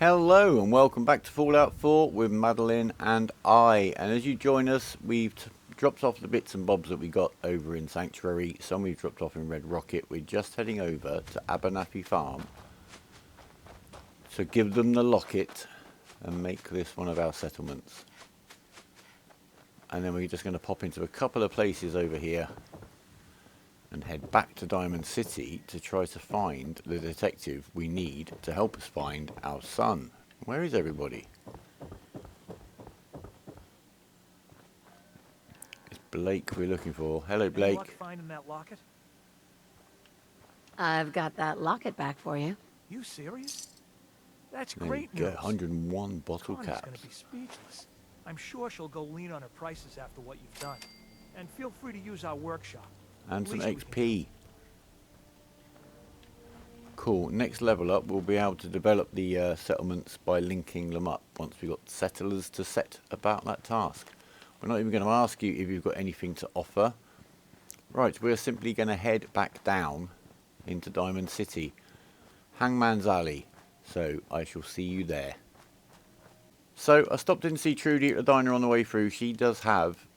Hello and welcome back to Fallout 4 with Madeleine and I. And as you join us, we've dropped off the bits and bobs that we got over in Sanctuary. Some we've dropped off in Red Rocket. We're just heading over to Abernathy Farm to give them the locket and make this one of our settlements. And then we're just going to pop into a couple of places over here and head back to Diamond City to try to find the detective we need to help us find our son. Where is everybody? It's Blake we're looking for. Hello, Blake. Any luck finding that locket? I've got that locket back for you. You serious? That's There great you go, news. 101 bottle Connie's caps. gonna be speechless. I'm sure she'll go lean on her prices after what you've done. And feel free to use our workshop. And At some least we XP. Cool. Next level up, we'll be able to develop the settlements by linking them up once we've got settlers to set about that task. We're not even going to ask you if you've got anything to offer. Right, we're simply going to head back down into Diamond City. Hangman's Alley. So I shall see you there. So I stopped in to see Trudy at the diner on the way through. She does have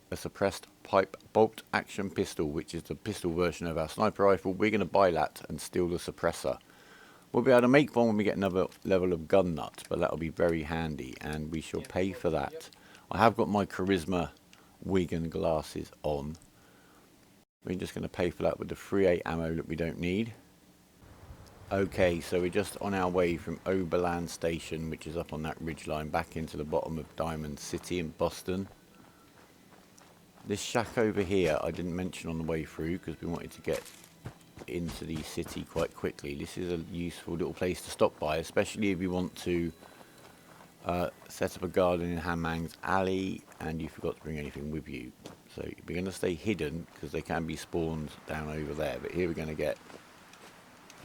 a suppressed pipe bolt action pistol, which is the pistol version of our sniper rifle. We're going to buy that and steal the suppressor. We'll be able to make one when we get another level of gun nut, but that'll be very handy and we shall pay for that. I have got my charisma wig and glasses on. We're just going to pay for that with the 3A ammo that we don't need. Okay, so we're just on our way from Oberland Station, which is up on that ridgeline, back into the bottom of Diamond City in Boston. This shack over here I didn't mention on the way through because we wanted to get into the city quite quickly. This is a useful little place to stop by, especially if you want to set up a garden in Hangman's Alley and you forgot to bring anything with you. So we're going to stay hidden because they can be spawned down over there. But here we're going to get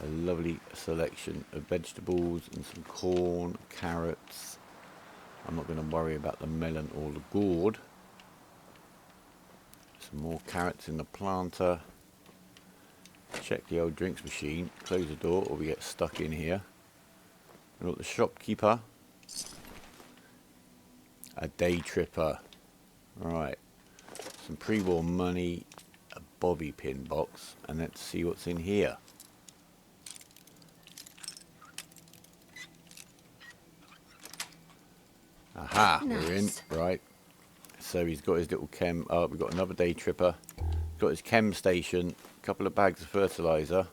a lovely selection of vegetables and some corn, carrots. I'm not going to worry about the melon or the gourd. Some more carrots in the planter. Check the old drinks machine. Close the door or we get stuck in here. We've got the shopkeeper. A day tripper. Right. Some pre-war money. A bobby pin box. And let's see what's in here. Aha, we're in. Right. So he's got his little chem. Oh, we've got another day tripper. He's got his chem station. A couple of bags of fertilizer,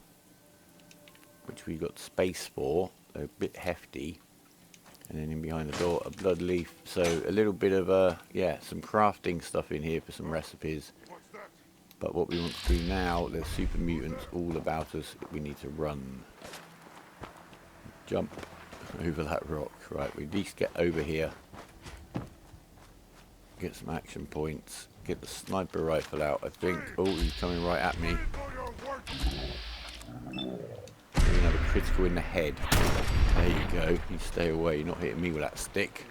which we got space for. They're a bit hefty. And then in behind the door, a blood leaf. So a little bit of yeah, some crafting stuff in here for some recipes. But what we want to do now, there's super mutants all about us. We need to run. Jump over that rock. Right, we at least get over here. Get some action points. Get the sniper rifle out, I think. Oh, he's coming right at me. We're going to have a critical in the head. There you go. You stay away. You're not hitting me with that stick.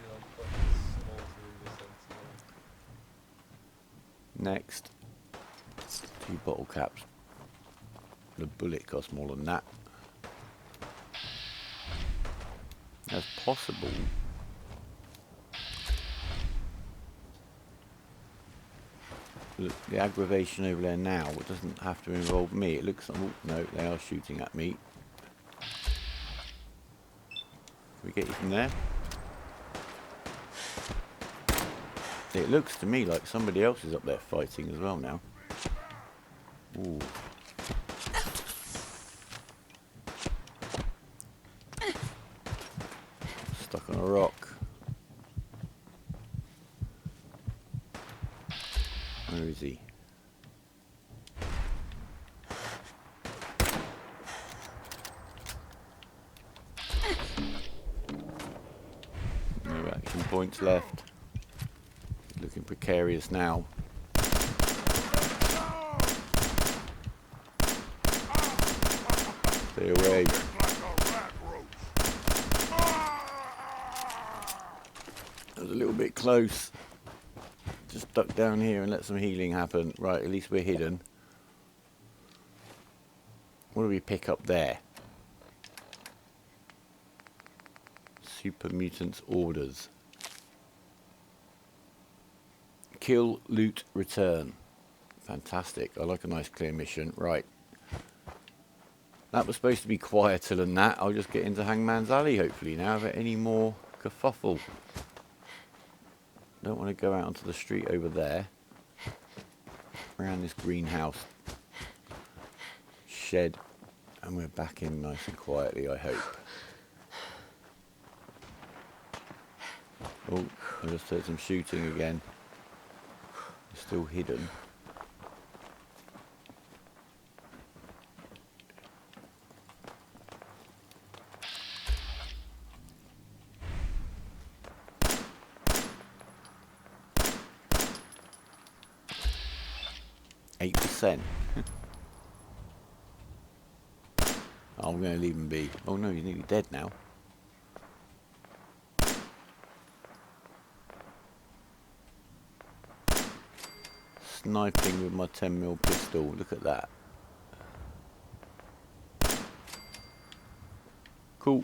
Next. 2 bottle caps. The bullet costs more than that. That's possible. Look, the aggravation over there now, it doesn't have to involve me. It looks like, oh, no, they are shooting at me. Can we get you from there? It looks to me like somebody else is up there fighting as well now. Ooh. Stuck on a rock. Where is he? No action points left. Looking precarious now. Stay away. That was a little bit close. Just duck down here and let some healing happen. Right, at least we're hidden. What do we pick up there? Super Mutants orders. Kill, loot, return. Fantastic. I like a nice clear mission. Right. That was supposed to be quieter than that. I'll just get into Hangman's Alley hopefully now without any more kerfuffle. Don't want to go out onto the street over there. Around this greenhouse shed. And we're back in nice and quietly, I hope. Oh, I just heard some shooting again. It's still hidden. I'm going to leave him be. Oh no, he's nearly dead now. Sniping with my 10mm pistol. Look at that. Cool.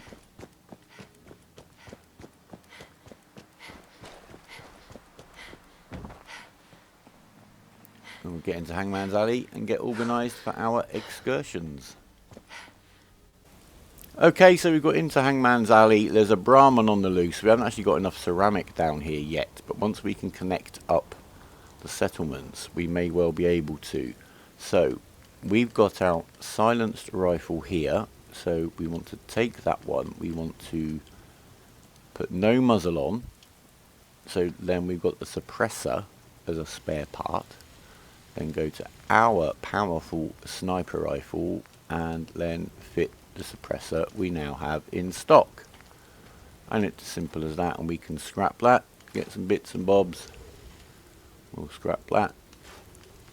And we'll get into Hangman's Alley and get organised for our excursions. Okay, so we've got into Hangman's Alley. There's a Brahmin on the loose. We haven't actually got enough ceramic down here yet, but once we can connect up the settlements, we may well be able to. So, we've got our silenced rifle here, so we want to take that one. We want to put no muzzle on, so then we've got the suppressor as a spare part. Then go to our powerful sniper rifle and then fit the suppressor we now have in stock. And it's as simple as that, and we can scrap that, get some bits and bobs. We'll scrap that.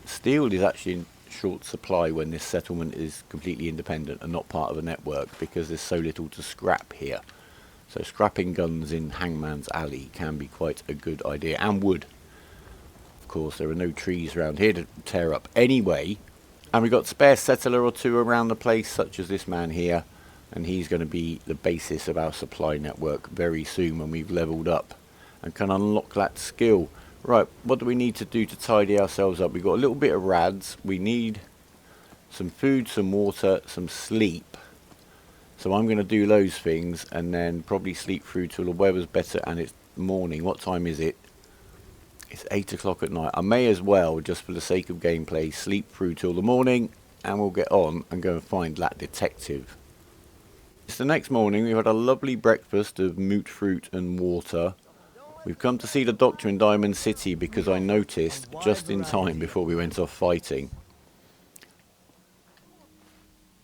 Steel is actually in short supply when this settlement is completely independent and not part of a network, because there's so little to scrap here. So scrapping guns in Hangman's Alley can be quite a good idea, and wood. Of course, there are no trees around here to tear up anyway. And we've got spare settler or two around the place, such as this man here. And he's going to be the basis of our supply network very soon when we've leveled up and can unlock that skill. Right, what do we need to do to tidy ourselves up? We've got a little bit of rads. We need some food, some water, some sleep. So I'm going to do those things and then probably sleep through till the weather's better and it's morning. What time is it? It's 8 o'clock at night. I may as well, just for the sake of gameplay, sleep through till the morning and we'll get on and go and find that detective. It's the next morning. We've had a lovely breakfast of moot fruit and water. We've come to see the doctor in Diamond City because I noticed just in time before we went off fighting.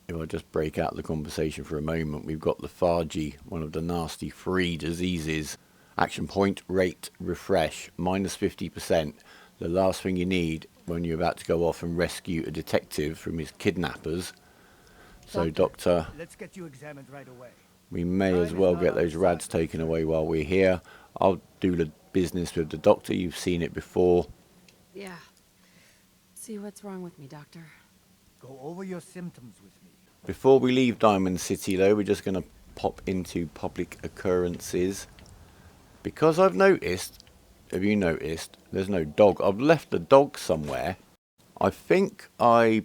If I just break out the conversation for a moment, we've got lethargy, one of the nasty 3 diseases. Action point, rate, refresh, minus 50%. The last thing you need when you're about to go off and rescue a detective from his kidnappers. So, Doctor, let's get you examined right away. We may as well get those rads taken away while we're here. I'll do the business with the doctor. You've seen it before. Yeah. See what's wrong with me, Doctor. Go over your symptoms with me. Before we leave Diamond City, though, we're just going to pop into public occurrences. Because I've noticed, have you noticed, there's no dog. I've left the dog somewhere. I think I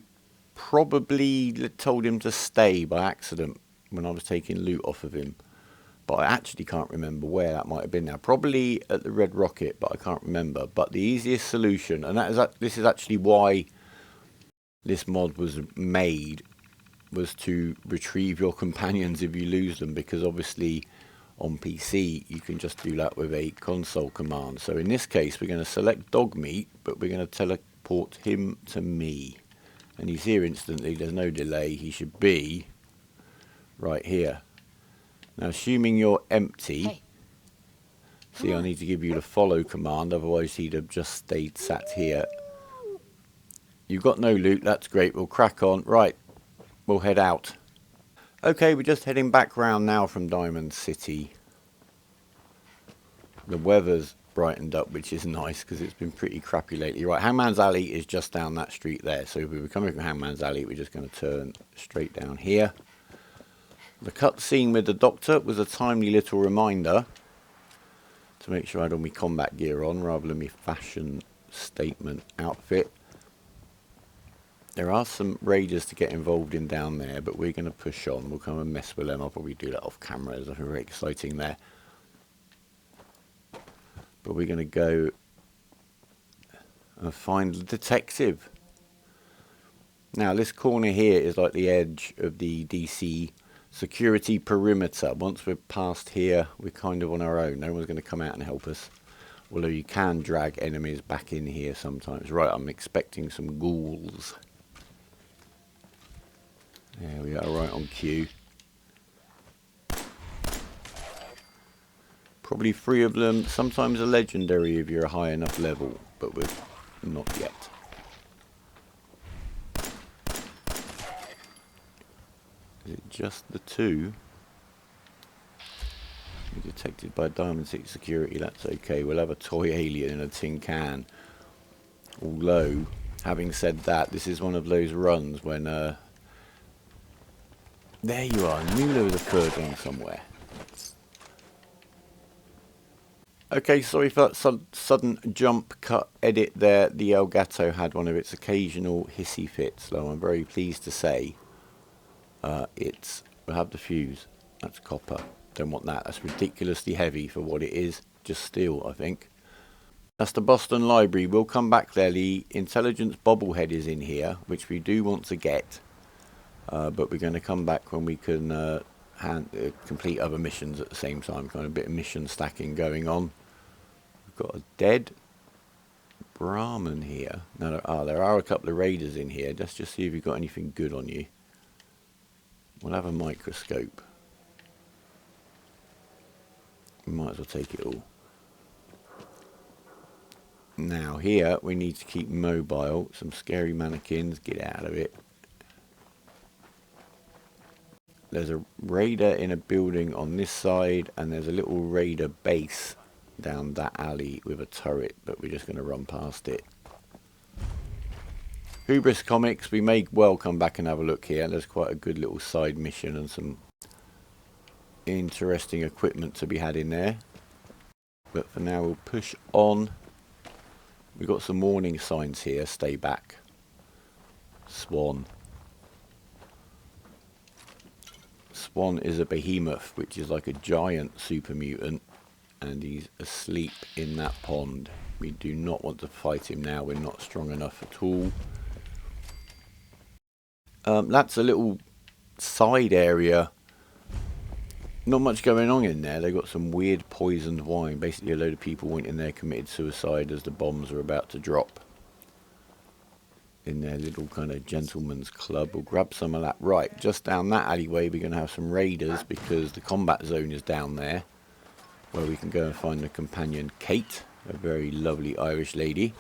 probably told him to stay by accident when I was taking loot off of him. But I actually can't remember where that might have been now. Probably at the Red Rocket, but I can't remember. But the easiest solution, and this is actually why this mod was made, was to retrieve your companions if you lose them. Because obviously on PC you can just do that with a console command. So in this case we're going to select Dogmeat, but we're going to teleport him to me. And he's here instantly, there's no delay. He should be right here. Now, assuming you're empty, Hey. see, I need to give you the follow command, otherwise he'd have just stayed sat here. You've got no loot, that's great, we'll crack on. Right, we'll head out. Okay, we're just heading back round now from Diamond City. The weather's brightened up, which is nice, because it's been pretty crappy lately. Right, Hangman's Alley is just down that street there, so if we were coming from Hangman's Alley, we're just going to turn straight down here. The cutscene with the doctor was a timely little reminder to make sure I had all my combat gear on rather than my fashion statement outfit. There are some raiders to get involved in down there, but we're going to push on. We'll come and mess with them. I'll probably do that off camera. There's nothing very exciting there. But we're going to go and find the detective. Now, this corner here is like the edge of the DC security perimeter. Once we're past here, we're kind of on our own. No one's going to come out and help us. Although you can drag enemies back in here sometimes. Right, I'm expecting some ghouls. There we are, right on cue. Probably 3 of them. Sometimes a legendary if you're a high enough level, but we're not yet. Is it just the 2? Detected by Diamond 6 security, that's okay. We'll have a toy alien in a tin can. Although, having said that, this is one of those runs when there you are, I knew there was a 3rd one somewhere. Okay, sorry for that sudden jump cut edit there. The Elgato had one of its occasional hissy fits, though I'm very pleased to say we'll have the fuse. That's copper. Don't want that. That's ridiculously heavy for what it is. Just steel, I think. That's the Boston Library. We'll come back there. The intelligence bobblehead is in here, which we do want to get. But we're going to come back when we can complete other missions at the same time. Kind of a bit of mission stacking going on. We've got a dead Brahmin here. No, there are a couple of raiders in here. Let's just see if you've got anything good on you. We'll have a microscope. We might as well take it all. Now here we need to keep mobile. Some scary mannequins. Get out of it. There's a raider in a building on this side, and there's a little raider base down that alley with a turret, but we're just going to run past it. Hubris Comics, we may well come back and have a look here. There's quite a good little side mission and some interesting equipment to be had in there. But for now we'll push on. We've got some warning signs here. Stay back. Swan. Swan is a behemoth, which is like a giant super mutant, and he's asleep in that pond. We do not want to fight him now. We're not strong enough at all. That's a little side area. Not much going on in there. They've got some weird poisoned wine. Basically a load of people went in there, committed suicide as the bombs are about to drop. In their little kind of gentleman's club. We'll grab some of that. Right, just down that alleyway we're going to have some raiders because the combat zone is down there. Where we can go and find the companion Kate, a very lovely Irish lady.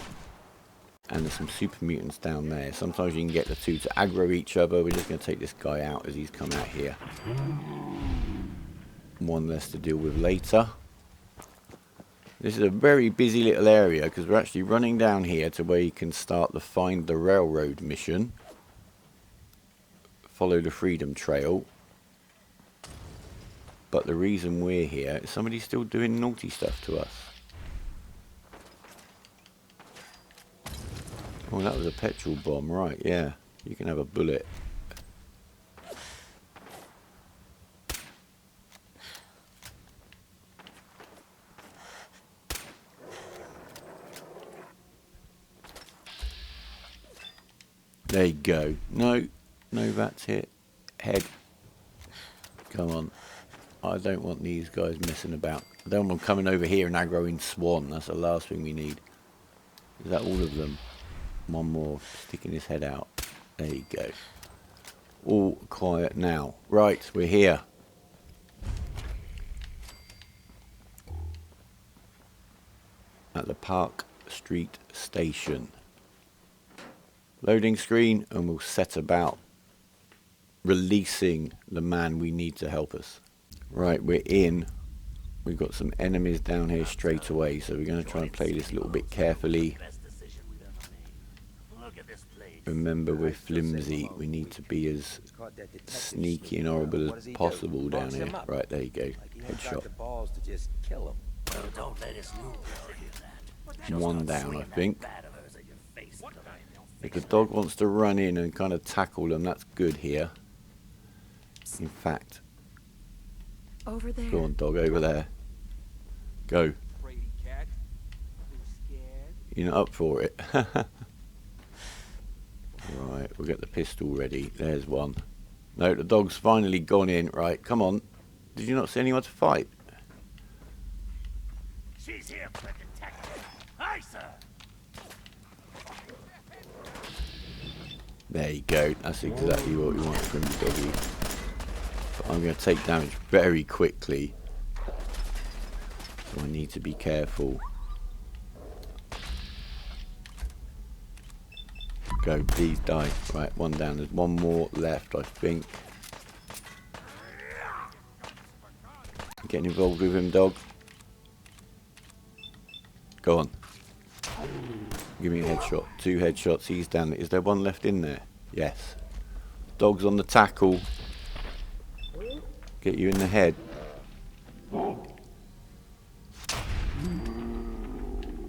And there's some super mutants down there. Sometimes you can get the 2 to aggro each other. We're just going to take this guy out as he's come out here. One less to deal with later. This is a very busy little area because we're actually running down here to where you can start the Find the Railroad mission. Follow the Freedom Trail. But the reason we're here is somebody's still doing naughty stuff to us. Oh, that was a petrol bomb, right, yeah. You can have a bullet. There you go. No, that's it. Head. Come on. I don't want these guys messing about. I don't want them coming over here and aggroing Swan. That's the last thing we need. Is that all of them? One more. Sticking his head out. There you go. All quiet now. Right, we're here. At the Park Street Station. Loading screen, and we'll set about releasing the man we need to help us. Right, we're in. We've got some enemies down here straight away, so we're going to try and play this a little bit carefully. Look at this place. Remember, we're flimsy. We need to be as sneaky and horrible as possible down here. Right, there you go. Headshot. One down, I think. If the dog wants to run in and kind of tackle them, that's good here. In fact, Over there. go on, dog, over there. Go. Brady cat. You scared? You're not up for it. Right, we'll get the pistol ready. There's one. No, the dog's finally gone in. Right, come on. Did you not see anyone to fight? She's here for the detective. Aye, sir. There you go. That's exactly what we want from the doggy. But I'm going to take damage very quickly. So I need to be careful. Go, please die. Right, one down. There's one more left, I think. Getting involved with him, dog. Go on. Give me a headshot. 2 headshots. He's down. Is there one left in there? Yes. Dog's on the tackle. Get you in the head.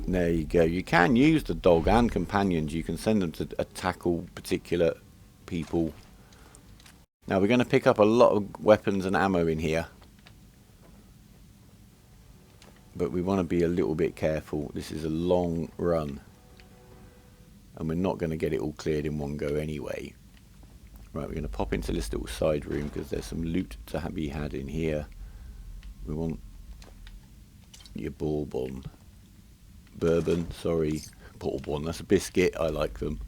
There you go. You can use the dog and companions. You can send them to tackle particular people. Now we're going to pick up a lot of weapons and ammo in here. But we want to be a little bit careful. This is a long run. And we're not going to get it all cleared in one go anyway. Right, we're going to pop into this little side room because there's some loot to be had in here. We want your bourbon. Bourbon, sorry. Bourbon, that's a biscuit. I like them.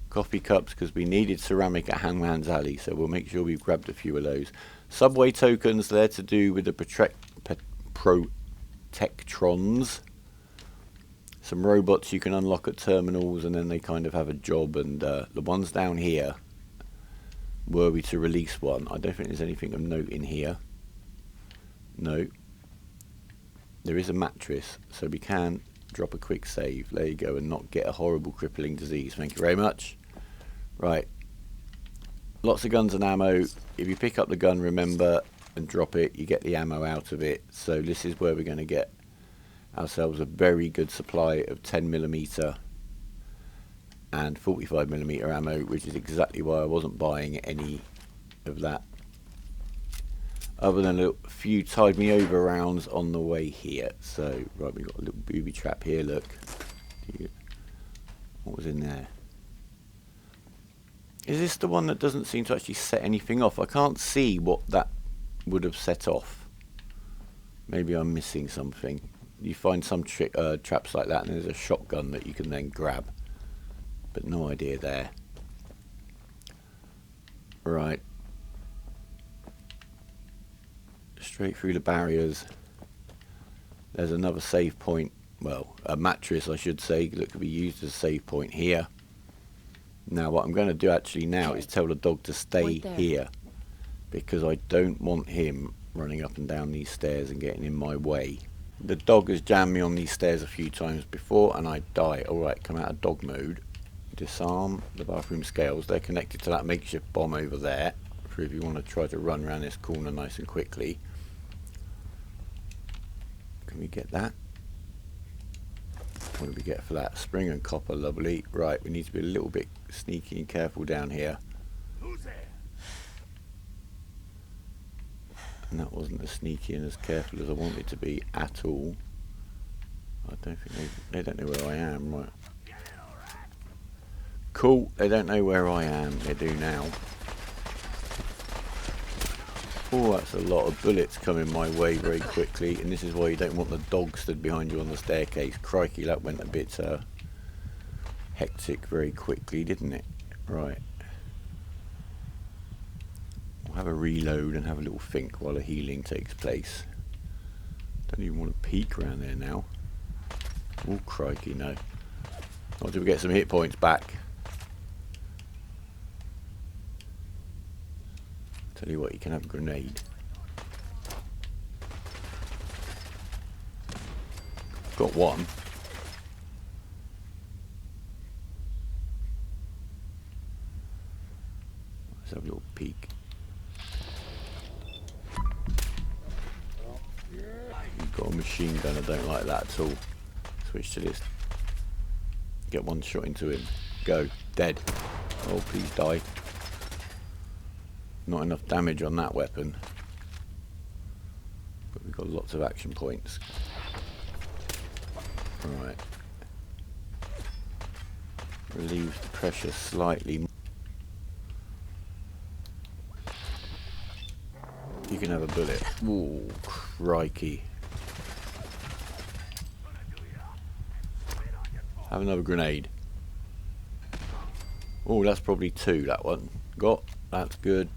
Coffee cups because we needed ceramic at Hangman's Alley, so we'll make sure we've grabbed a few of those. Subway tokens, they're to do with the protectrons. Some robots you can unlock at terminals and then they kind of have a job, and the ones down here, were we to release one, I don't think there's anything of note in here. No. There is a mattress, so we can drop a quick save. There you go, and not get a horrible crippling disease. Thank you very much. Right. Lots of guns and ammo. If you pick up the gun, remember, and drop it, you get the ammo out of it. So this is where we're going to get ourselves a very good supply of 10mm and 45mm ammo, which is exactly why I wasn't buying any of that, other than a few tide me over rounds on the way here. So right, we've got a little booby trap here. Look, what was in there? Is this the one that doesn't seem to actually set anything off? I can't see what that would have set off. Maybe I'm missing something. You find some traps like that, and there's a shotgun that you can then grab, but no idea there. Right, straight through the barriers. There's another save point, well, a mattress I should say, that could be used as a save point here. Now what I'm going to do actually now is tell the dog to stay here, because I don't want him running up and down these stairs and getting in my way. The dog has jammed me on these stairs a few times before and I die. Alright, come out of dog mode. Disarm the bathroom scales. They're connected to that makeshift bomb over there, for if you want to try to run around this corner nice and quickly. Can we get that? What do we get for that? Spring and copper, lovely. Right, we need to be a little bit sneaky and careful down here. Who's there? And that wasn't as sneaky and as careful as I wanted to be at all. I don't think they don't know where I am. Right. Cool, they don't know where I am. They do now. Oh, that's a lot of bullets coming my way very quickly, and this is why you don't want the dog stood behind you on the staircase. Crikey, that went a bit hectic very quickly, didn't it? Right. We'll have a reload and have a little think while the healing takes place. Don't even want to peek around there now. Oh, crikey, no. Not till we get some hit points back. Tell you what, you can have a grenade. Got one. Let's have a little peek. You've got a machine gun, I don't like that at all. Switch to this. Get one shot into him. Go. Dead. Oh, please die. Not enough damage on that weapon. But we've got lots of action points. Right. Relieves the pressure slightly. You can have a bullet. Ooh, crikey. Have another grenade. Oh, that's probably 2, that one. Got. That's good.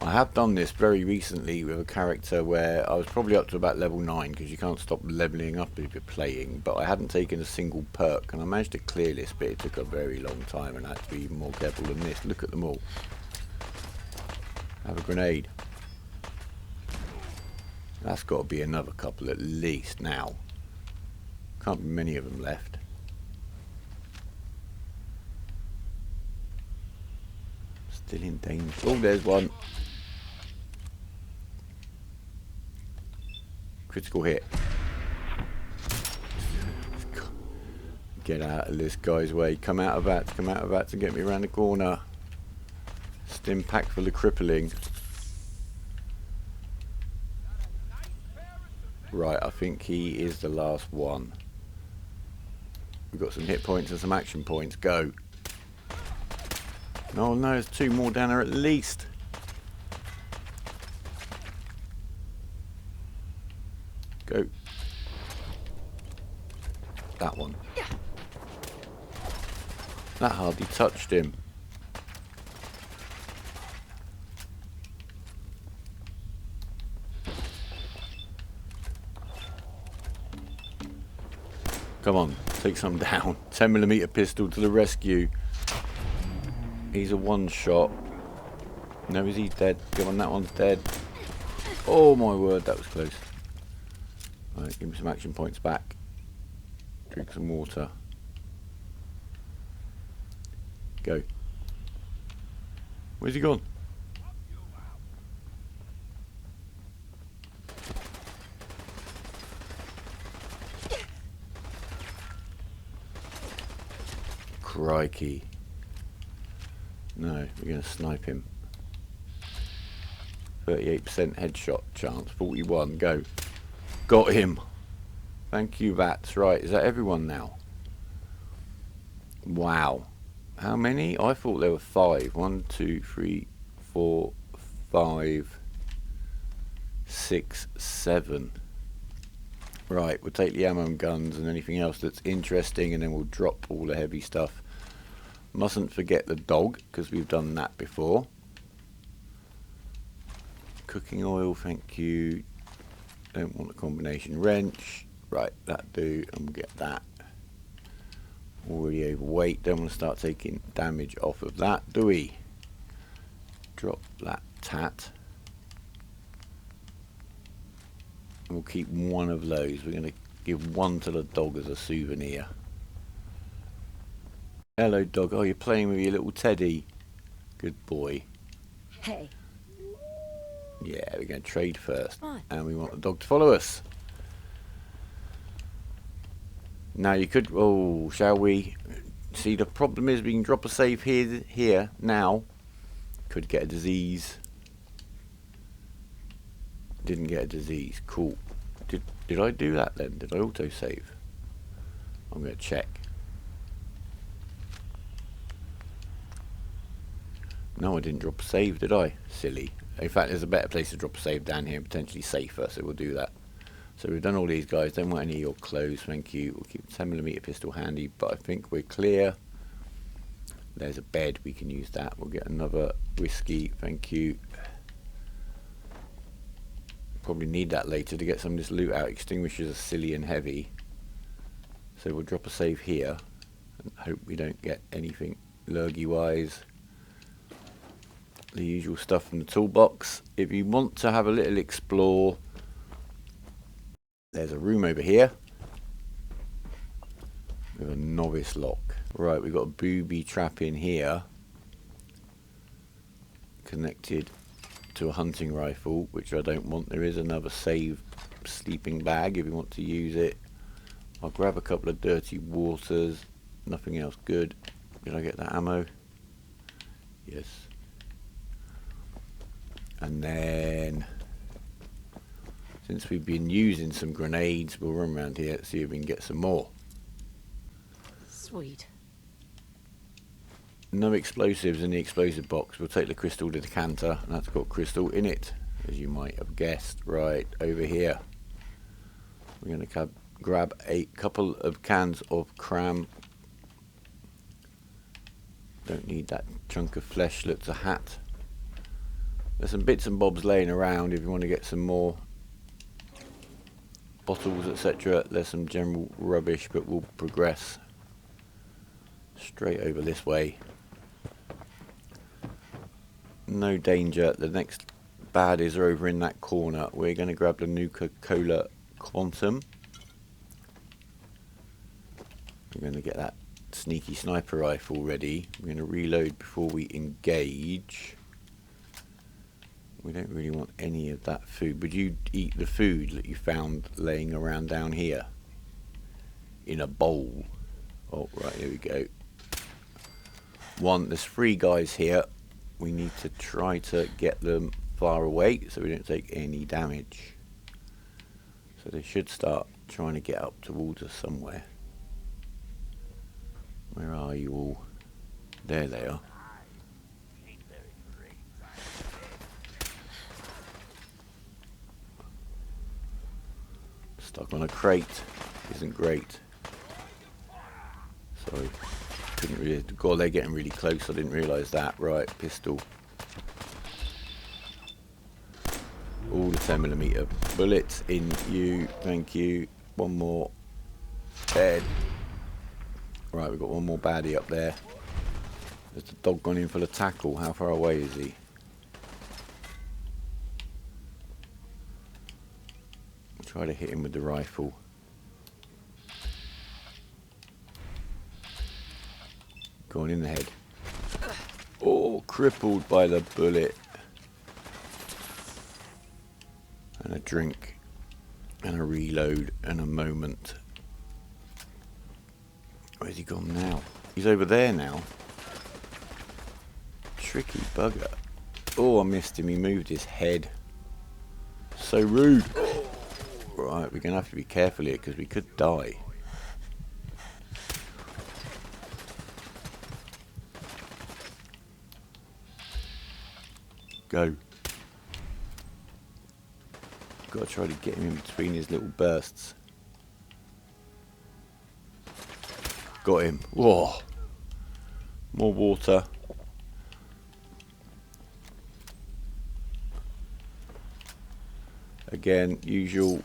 I have done this very recently with a character where I was probably up to about level 9 because you can't stop leveling up if you're playing, but I hadn't taken a single perk and I managed to clear this bit. It took a very long time and I had to be even more careful than this. Look at them all. Have a grenade. That's got to be another couple at least now. Can't be many of them left. Still in danger. Oh, there's one. Critical hit. Get out of this guy's way. Come out of that. Come out of that to get me around the corner. Stim pack full of crippling. Right, I think he is the last one. We've got some hit points and some action points. Go. No, no, there's 2 more down there at least. Go. That one. That hardly touched him. Come on, take some down. 10mm pistol to the rescue. He's a one shot. No, is he dead? Come on, that one's dead. Oh my word, that was close. Right, give me some action points back. Drink some water. Go. Where's he gone? Crikey. No, we're going to snipe him. 38% headshot chance. 41. Go. Got him. Thank you, Vats. Right, is that everyone now? Wow. How many? I thought there were 5. 1, 2, 3, 4, 5, 6, 7. Right, we'll take the ammo and guns and anything else that's interesting, and then we'll drop all the heavy stuff. Mustn't forget the dog, because we've done that before. Cooking oil, thank you. Don't want a combination wrench. Right, that do, and we'll get that. Already overweight, don't want to start taking damage off of that, do we? Drop that tat. And we'll keep one of those. We're going to give one to the dog as a souvenir. Hello, dog. Oh, you're playing with your little teddy. Good boy. Hey. Yeah, we're going to trade first. Fine. And we want the dog to follow us. Now you could... Oh, shall we? See, the problem is we can drop a save here, now. Could get a disease. Didn't get a disease. Cool. Did I do that then? Did I auto-save? I'm going to check. No, I didn't drop a save, did I? Silly. In fact, there's a better place to drop a save down here and potentially safer, so we'll do that. So we've done all these guys. Don't want any of your clothes, thank you. We'll keep a 10mm pistol handy, but I think we're clear. There's a bed, we can use that. We'll get another whiskey, thank you. Probably need that later to get some of this loot out. Extinguishers are silly and heavy. So we'll drop a save here and hope we don't get anything lurgy wise. The usual stuff from the toolbox. If you want to have a little explore, there's a room over here. with a novice lock. Right, we've got a booby trap in here connected to a hunting rifle, which I don't want. There is another save sleeping bag if you want to use it. I'll grab a couple of dirty waters. Nothing else good. Did I get that ammo? Yes. And then, since we've been using some grenades, we'll run around here to see if we can get some more. Sweet. No explosives in the explosive box. We'll take the crystal decanter, and that's got crystal in it, as you might have guessed. Right over here, we're going to grab a couple of cans of cram. Don't need that chunk of flesh. Looks a hat. There's some bits and bobs laying around if you want to get some more bottles, etc. There's some general rubbish, but we'll progress straight over this way. No danger. The next baddies are over in that corner. We're going to grab the Nuka-Cola Quantum. We're going to get that sneaky sniper rifle ready. We're going to reload before we engage. We don't really want any of that food. Would you eat the food that you found laying around down here in a bowl? Oh, right, here we go. There's 3 guys here. We need to try to get them far away so we don't take any damage. So they should start trying to get up towards us somewhere. Where are you all? There they are. Stuck on a crate. Isn't great. Sorry. Couldn't really. God, they're getting really close. I didn't realise that. Right, pistol. All the 10mm bullets in you. Thank you. One more. Dead. Right, we've got one more baddie up there. There's the dog gone in for the tackle. How far away is he? I'll try to hit him with the rifle. Going in the head. Oh, crippled by the bullet. And a drink. And a reload. And a moment. Where's he gone now? He's over there now. Tricky bugger. Oh, I missed him. He moved his head. So rude. Right, we're going to have to be careful here because we could die. Go. Got to try to get him in between his little bursts. Got him. Whoa. More water. Again, usual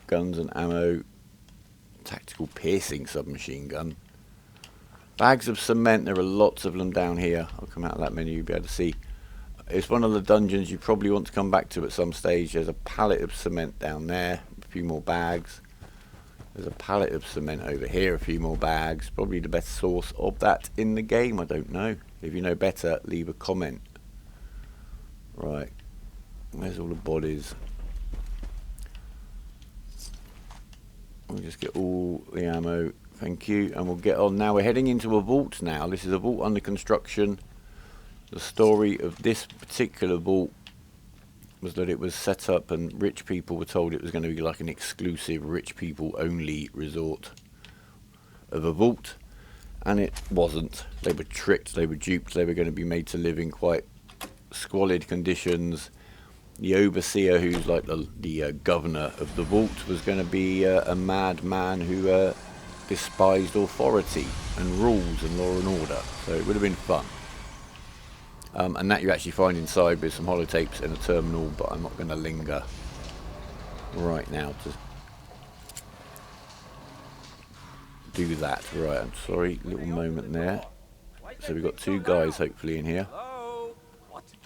guns and ammo. Tactical piercing submachine gun. Bags of cement. There are lots of them down here. I'll come out of that menu. You'll be able to see. It's one of the dungeons you probably want to come back to at some stage. There's a pallet of cement down there. A few more bags. There's a pallet of cement over here. A few more bags. Probably the best source of that in the game. I don't know. If you know better, leave a comment. Right. Where's all the bodies? We'll just get all the ammo. Thank you. And we'll get on. Now we're heading into a vault now. This is a vault under construction. The story of this particular vault was that it was set up and rich people were told it was going to be like an exclusive rich people only resort of a vault, and it wasn't. They were tricked, they were duped, they were going to be made to live in quite squalid conditions. The overseer, who's like the governor of the vault, was going to be a madman who despised authority and rules and law and order, so it would have been fun. And that you actually find inside with some holotapes and a terminal, but I'm not going to linger right now to do that. Right, I'm sorry, little moment there. So we've got 2 guys hopefully in here.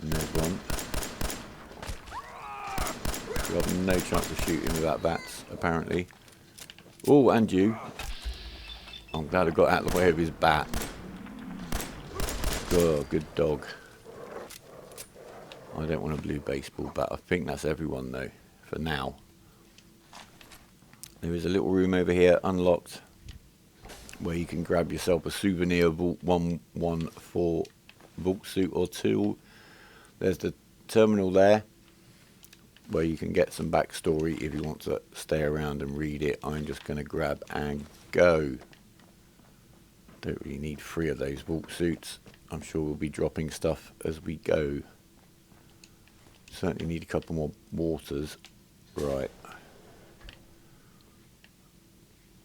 And there's one. We have no chance of shooting without bats, apparently. Oh, and you. I'm glad I got out of the way of his bat. Oh, good dog. I don't want a blue baseball bat. I think that's everyone though, for now. There is a little room over here, unlocked, where you can grab yourself a souvenir Vault 114 Vault suit or two. There's the terminal there, where you can get some backstory if you want to stay around and read it. I'm just going to grab and go. Don't really need 3 of those Vault suits. I'm sure we'll be dropping stuff as we go. Certainly need a couple more waters. Right.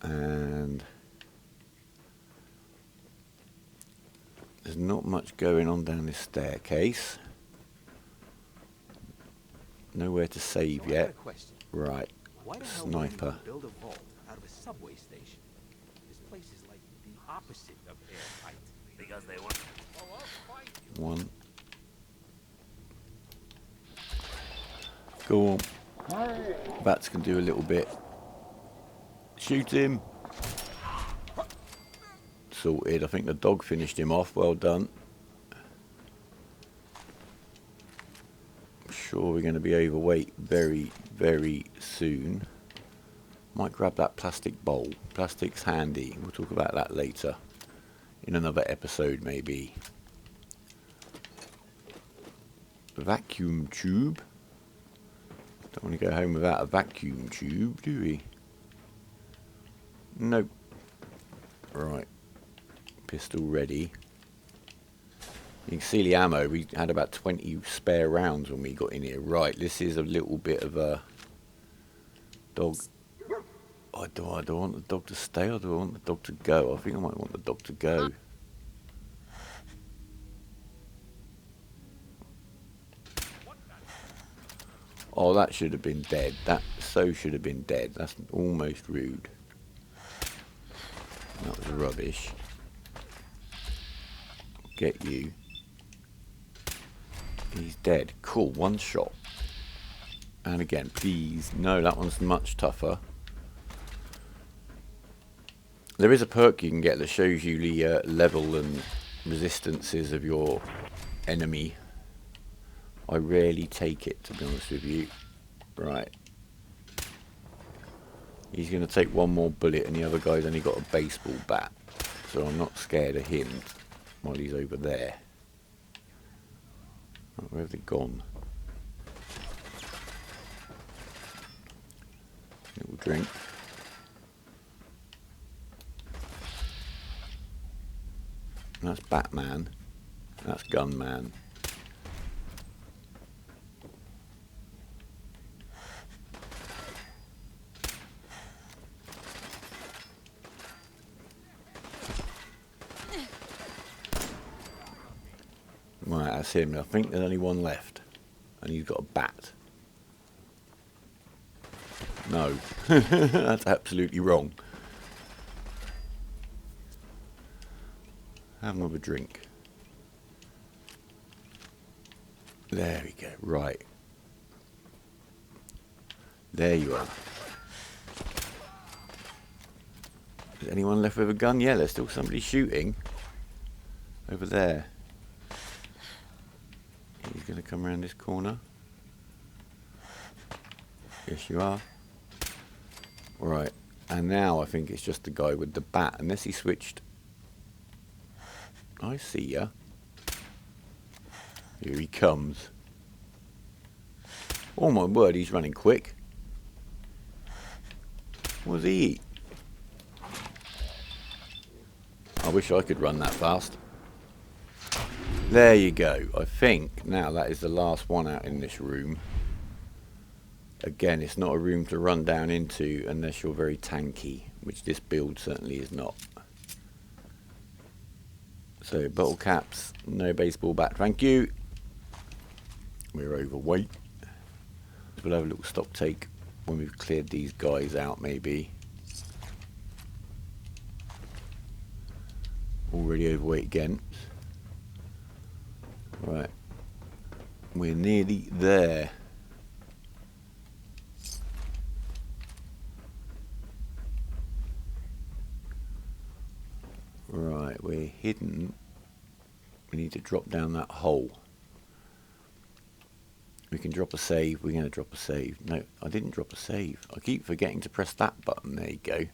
And there's not much going on down this staircase. Nowhere to save yet. Right. Why the hell Sniper. would you build a vault out of a subway station? This place is like the opposite of airtight. Because they want. One. Go on. Bats can do a little bit. Shoot him. Sorted. I think the dog finished him off. Well done. I'm sure we're going to be overweight very, very soon. Might grab that plastic bowl. Plastic's handy. We'll talk about that later. In another episode, maybe. Vacuum tube. Don't want to go home without a vacuum tube, do we? Nope. Right. Pistol ready. You can see the ammo. We had about 20 spare rounds when we got in here. Right, this is a little bit of a dog. Oh, do I want the dog to stay or do I want the dog to go? I think I might want the dog to go. Oh, that should have been dead. That so should have been dead. That's almost rude. That was rubbish. Get you. He's dead. Cool, 1 shot. And again, please. No, that one's much tougher. There is a perk you can get that shows you the level and resistances of your enemy. I rarely take it, to be honest with you. Right. He's going to take 1 more bullet and the other guy's only got a baseball bat. So I'm not scared of him while he's over there. Oh, where have they gone? Little drink. That's Batman. That's Gunman. Right, that's him. I think there's only 1 left. And he's got a bat. No. That's absolutely wrong. Have another drink. There we go. Right. There you are. Is anyone left with a gun? Yeah, there's still somebody shooting. Over there. He's going to come around this corner. Yes, you are. Right. And now I think it's just the guy with the bat. Unless he switched. I see ya. Here he comes. Oh my word, he's running quick. What does he eat? I wish I could run that fast. There you go. I think now that is the last one out in this room. Again, it's not a room to run down into unless you're very tanky, which this build certainly is not. So, bottle caps, no baseball bat, thank you. We're overweight. We'll have a little stock take when we've cleared these guys out, maybe. Already overweight again. Right. We're nearly there. Right, we're hidden. We need to drop down that hole. We can drop a save. We're going to drop a save. No, I didn't drop a save. I keep forgetting to press that button. There you go.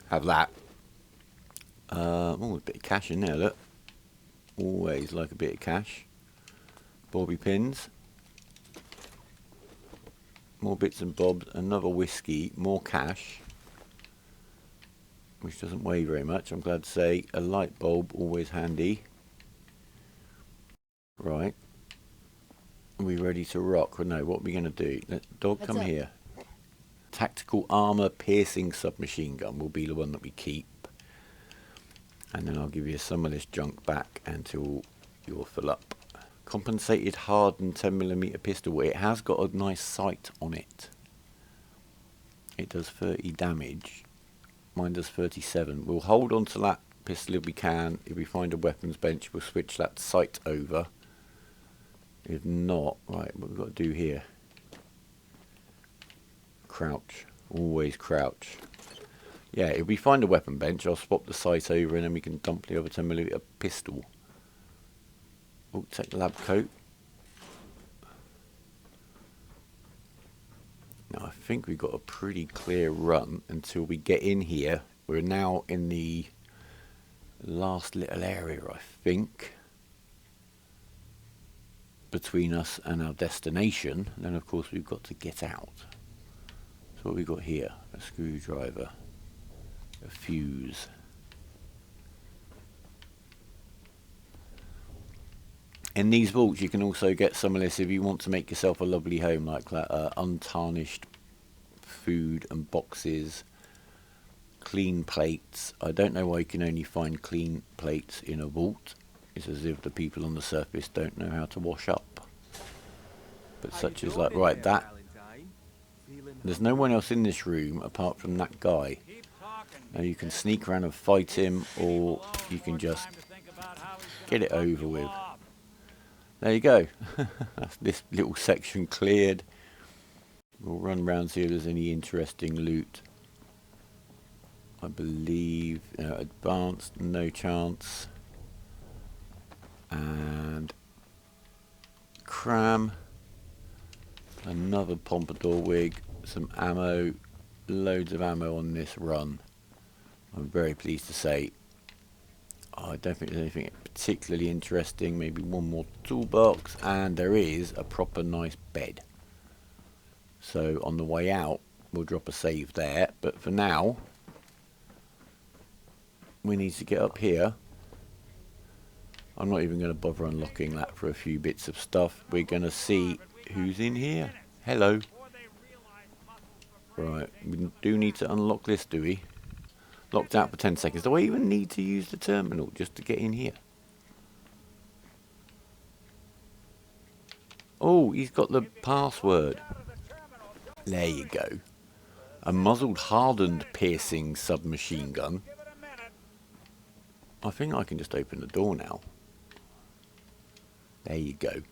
Have that. Oh, a bit of cash in there, look. Always like a bit of cash. Bobby pins. More bits and bobs. Another whiskey. More cash. Which doesn't weigh very much, I'm glad to say. A light bulb, always handy. Right. Are we ready to rock? Or no, what are we going to do? Dog, come here. Tactical armor piercing submachine gun will be the one that we keep. And then I'll give you some of this junk back until you're full up. Compensated hardened 10mm pistol. It has got a nice sight on it. It does 30 damage. Mine does 37. We'll hold on to that pistol if we can. If we find a weapons bench, we'll switch that sight over. If not, right, what we've got to do here. Crouch. Always crouch. Yeah, if we find a weapon bench, I'll swap the sight over and then we can dump the other 10mm pistol. Oh, take the lab coat. Now, I think we've got a pretty clear run until we get in here. We're now in the last little area, I think, between us and our destination. And then, of course, we've got to get out. So what we've got here, a screwdriver, a fuse. In these vaults, you can also get some of this if you want to make yourself a lovely home, like that, untarnished food and boxes, clean plates. I don't know why you can only find clean plates in a vault. It's as if the people on the surface don't know how to wash up. But such as like, right, that. There's no one else in this room apart from that guy. Now you can sneak around and fight him, or you can just get it over with. There you go. That's this little section cleared. We'll run around, see if there's any interesting loot. I believe advanced, no chance. And cram. Another pompadour wig. Some ammo. Loads of ammo on this run. I'm very pleased to say. I don't think there's anything particularly interesting. Maybe one more toolbox, and there is a proper nice bed. So on the way out, we'll drop a save there. But for now, we need to get up here. I'm not even going to bother unlocking that for a few bits of stuff. We're going to see who's in here. Hello. Right, we do need to unlock this, do we? Locked out for 10 seconds. Do I even need to use the terminal just to get in here? Oh, he's got the password. There you go. A muzzled hardened piercing submachine gun. I think I can just open the door now. There you go.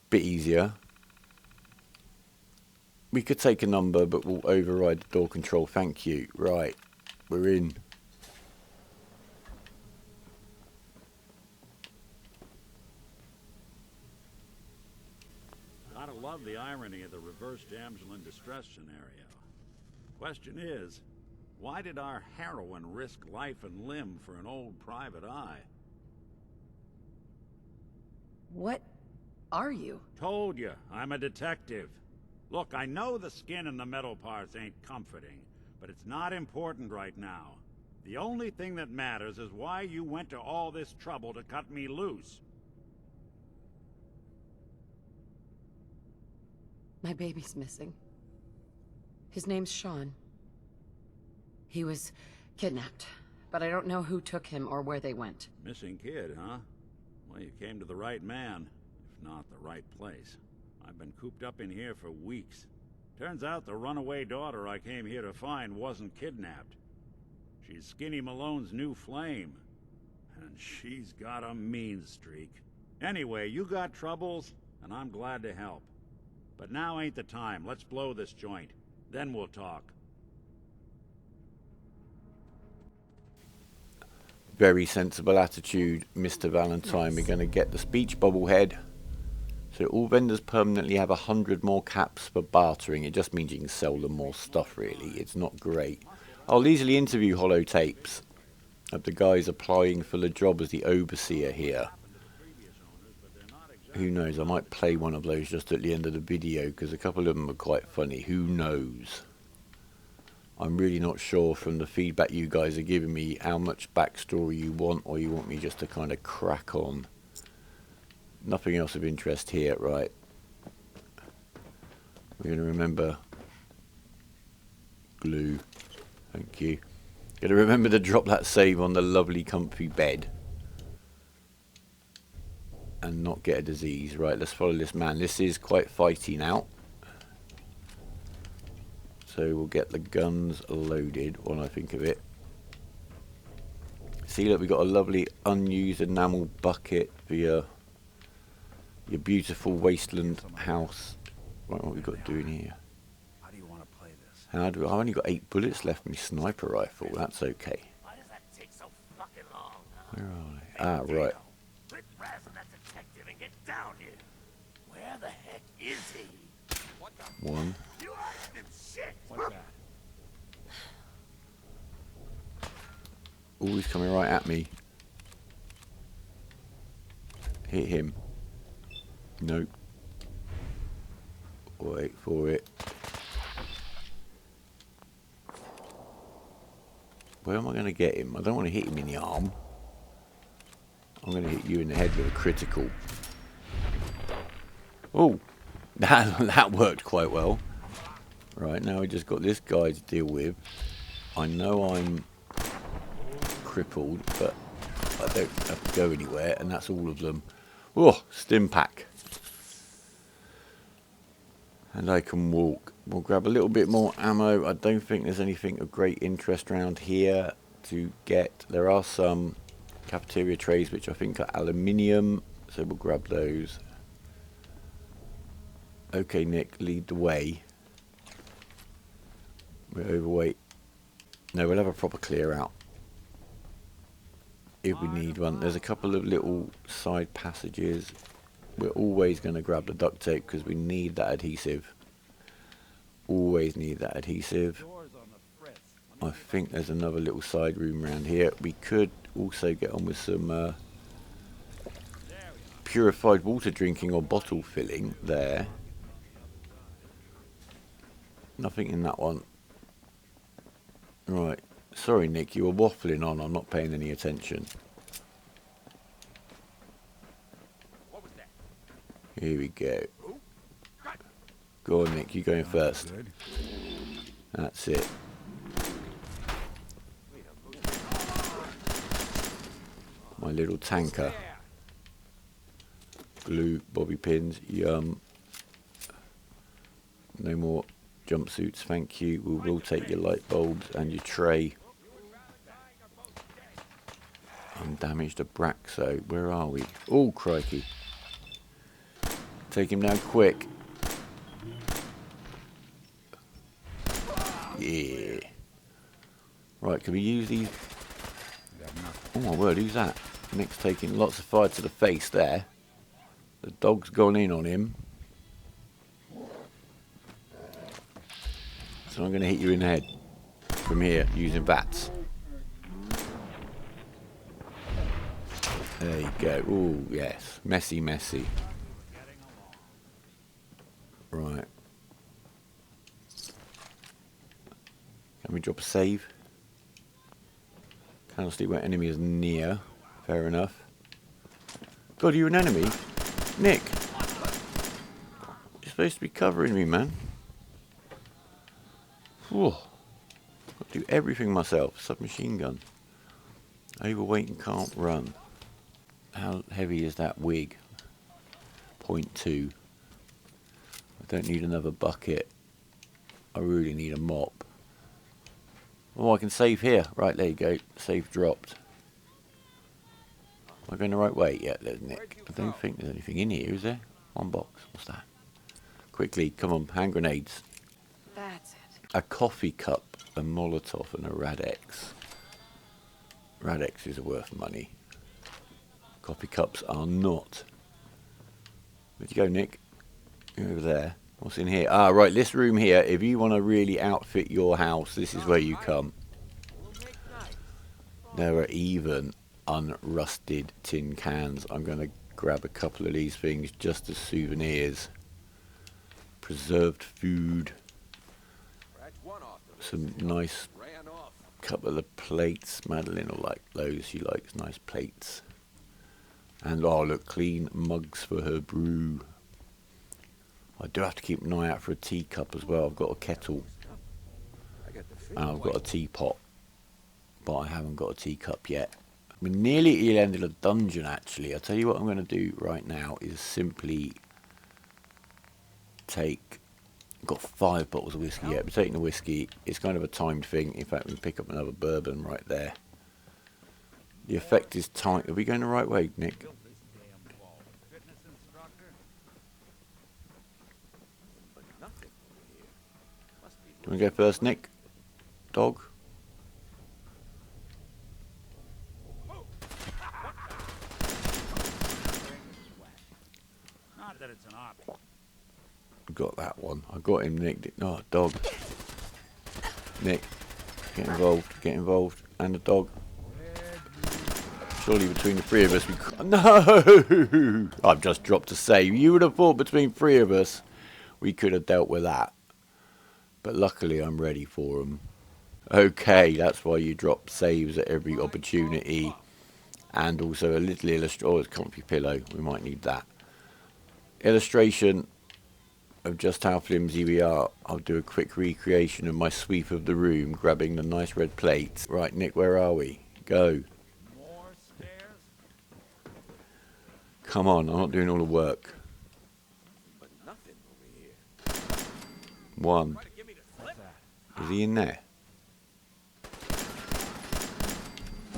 Bit easier. We could take a number, but we'll override the door control. Thank you. Right, we're in. Gotta love the irony of the reverse damsel in distress scenario. Question is, why did our heroine risk life and limb for an old private eye? What are you? Told you, I'm a detective. Look, I know the skin and the metal parts ain't comforting, but it's not important right now. The only thing that matters is why you went to all this trouble to cut me loose. My baby's missing. His name's Sean. He was kidnapped, but I don't know who took him or where they went. Missing kid, huh? Well, you came to the right man, if not the right place. I've been cooped up in here for weeks. Turns out the runaway daughter I came here to find wasn't kidnapped. She's Skinny Malone's new flame. And she's got a mean streak. Anyway, you got troubles, and I'm glad to help. But now ain't the time. Let's blow this joint. Then we'll talk. Very sensible attitude, Mr. Valentine. We're going to get the speech bubble head. So all vendors permanently have 100 more caps for bartering. It just means you can sell them more stuff, really. It's not great. I'll easily interview holotapes of the guys applying for the job as the overseer here. Who knows, I might play one of those just at the end of the video, because a couple of them are quite funny. Who knows? I'm really not sure from the feedback you guys are giving me how much backstory you want, or you want me just to kind of crack on. Nothing else of interest here, right? We're going to remember glue. Thank you. Going to remember to drop that save on the lovely comfy bed. And not get a disease. Right, let's follow this man. This is quite fighty now. So we'll get the guns loaded when I think of it. See, look, we've got a lovely unused enamel bucket for your beautiful wasteland house. Right, what we got to do in here? How do you want to play this? I've only got 8 bullets left in my sniper rifle. That's okay. Why does that take so fucking long, huh? Where are they? Ah, right. Quit razzing that detective and get down here. Where the heck is he? What the? One. You asked him shit. What's that? Always coming right at me. Hit him. Nope. Wait for it. Where am I going to get him? I don't want to hit him in the arm. I'm going to hit you in the head with a critical. Oh, that worked quite well. Right, now we just got this guy to deal with. I know I'm crippled, but I don't have to go anywhere, and that's all of them. Oh, stim pack. And I can walk. We'll grab a little bit more ammo. I don't think there's anything of great interest around here to get. There are some cafeteria trays which I think are aluminium, so we'll grab those. Okay, Nick, lead the way. We're overweight. No, we'll have a proper clear out if we need one. There's a couple of little side passages. We're always going to grab the duct tape because we need that adhesive. Always need that adhesive. I think there's another little side room around here. We could also get on with some purified water drinking or bottle filling there. Nothing in that one. Right. Sorry, Nick, you were waffling on. I'm not paying any attention. What was that? Here we go. Go on, Nick. You going first. That's it. My little tanker. Glue, bobby pins. Yum. No more jumpsuits, thank you. We will take your light bulbs and your tray. Undamaged Abraxo. Where are we? Oh, crikey. Take him down quick. Yeah. Right, can we use these? Oh my word, who's that? Nick's taking lots of fire to the face there. The dog's gone in on him. So I'm going to hit you in the head from here using VATS. There you go. Oh, yes. Messy, messy. Right. Can we drop a save? Cannot see where enemy is near. Fair enough. God, are you an enemy? Nick! You're supposed to be covering me, man. Whew. Got to do everything myself. Submachine gun. Overweight and can't run. How heavy is that wig? 0.2. I don't need another bucket. I really need a mop. Oh, I can save here. Right, there you go. Save dropped. Am I going the right way? Yeah, there's Nick. I don't think there's anything in here, is there? One box. What's that? Quickly, come on. Hand grenades. That's it. A coffee cup, a Molotov, and a Rad-X. Rad-X's are worth money. Coffee cups are not. Where'd you go, Nick? You're over there. What's in here? Ah, right, this room here, if you want to really outfit your house, this is where you come. There are even unrusted tin cans. I'm going to grab a couple of these things just as souvenirs. Preserved food. Some nice couple of plates. Madeleine will like those. She likes nice plates. And oh look, clean mugs for her brew. I do have to keep an eye out for a teacup as well. I've got a kettle. And I've got a teapot. But I haven't got a teacup yet. We're nearly at the end of the dungeon actually. I'll tell you what I'm going to do right now is simply take... I've got 5 bottles of whiskey yet. We're taking the whiskey. It's kind of a timed thing. In fact, we can pick up another bourbon right there. The effect is tight. Are we going the right way, Nick? Do you want to go first, Nick? Dog? Not that it's an option. Got that one. I got him, Nick. Oh, dog. Nick, get involved. And the dog. Surely between the 3 of us we could... No! I've just dropped a save. You would have thought between 3 of us we could have dealt with that. But luckily I'm ready for them. Okay, that's why you drop saves at every opportunity. And also a little illustration. Oh, it's a comfy pillow. We might need that. Illustration of just how flimsy we are. I'll do a quick recreation of my sweep of the room, grabbing the nice red plates. Right, Nick, where are we? Go. More stairs? Come on, I'm not doing all the work. But nothing over here. 1. Try to give me the slip. Is he in there?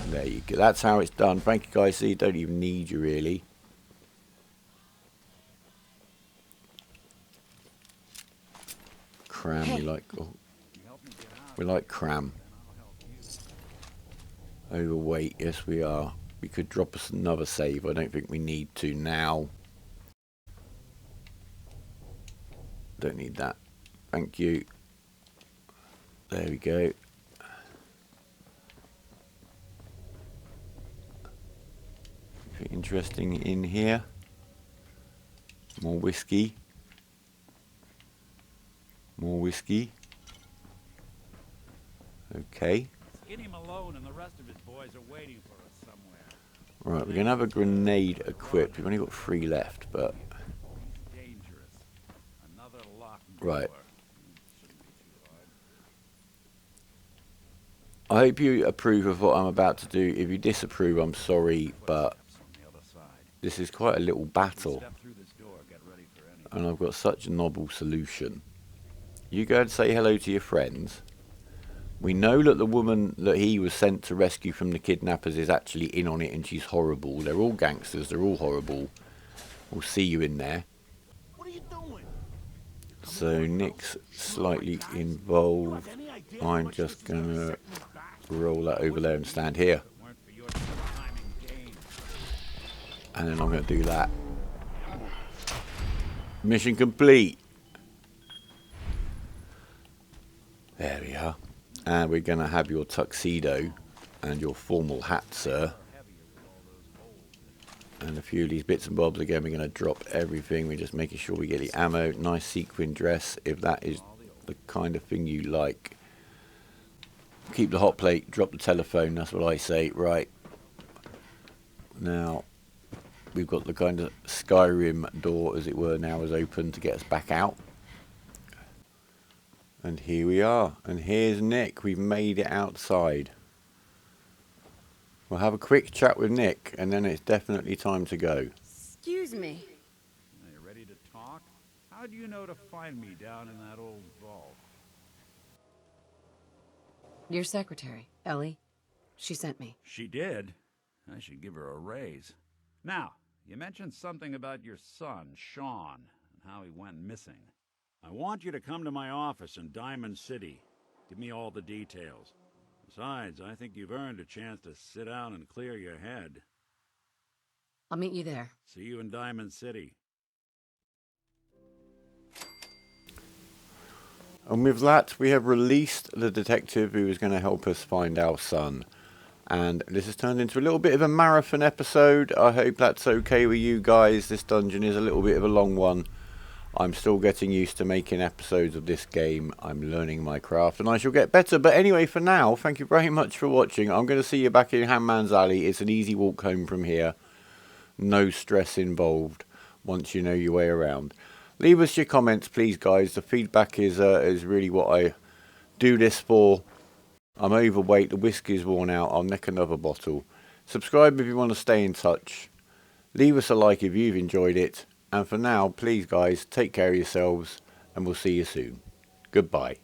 There you go. That's how it's done. Thank you guys. See, don't even need you really. Cram, we like. Oh, we like cram. Overweight, yes we are. We could drop us another save. I don't think we need to now. Don't need that. Thank you. There we go. Anything interesting in here? More whiskey. More whiskey. Okay. Skinny Malone and the rest of his boys are waiting for us somewhere. Right, we're going to have a grenade equipped. We've only got 3 left, but... Dangerous. Another locked Right. door. Shouldn't be too hard. I hope you approve of what I'm about to do. If you disapprove, I'm sorry, but Steps on the other side. this is quite a little battle. Step through this door, get ready for anything. And I've got such a novel solution. You go and say hello to your friends. We know that the woman that he was sent to rescue from the kidnappers is actually in on it and she's horrible. They're all gangsters, they're all horrible. We'll see you in there. What are you doing? So Nick's slightly involved. I'm just going to roll that over there and stand here. Weren't for your timing game. And then I'm going to do that. Mission complete. There we are. And we're going to have your tuxedo and your formal hat, sir. And a few of these bits and bobs. Again, we're going to drop everything. We're just making sure we get the ammo. Nice sequin dress, if that is the kind of thing you like. Keep the hot plate, drop the telephone, that's what I say. Right. Now, we've got the kind of Skyrim door, as it were, now is open to get us back out. And here we are. And here's Nick. We've made it outside. We'll have a quick chat with Nick, and then it's definitely time to go. Excuse me. Are you ready to talk? How do you know to find me down in that old vault? Your secretary, Ellie. She sent me. She did. I should give her a raise. Now, you mentioned something about your son, Sean, and how he went missing. I want you to come to my office in Diamond City. Give me all the details. Besides, I think you've earned a chance to sit down and clear your head. I'll meet you there. See you in Diamond City. And with that, we have released the detective who is going to help us find our son. And this has turned into a little bit of a marathon episode. I hope that's okay with you guys. This dungeon is a little bit of a long one. I'm still getting used to making episodes of this game. I'm learning my craft and I shall get better. But anyway, for now, thank you very much for watching. I'm going to see you back in Hangman's Alley. It's an easy walk home from here. No stress involved once you know your way around. Leave us your comments, please, guys. The feedback is really what I do this for. I'm overweight. The whiskey's worn out. I'll nick another bottle. Subscribe if you want to stay in touch. Leave us a like if you've enjoyed it. And for now, please, guys, take care of yourselves, and we'll see you soon. Goodbye.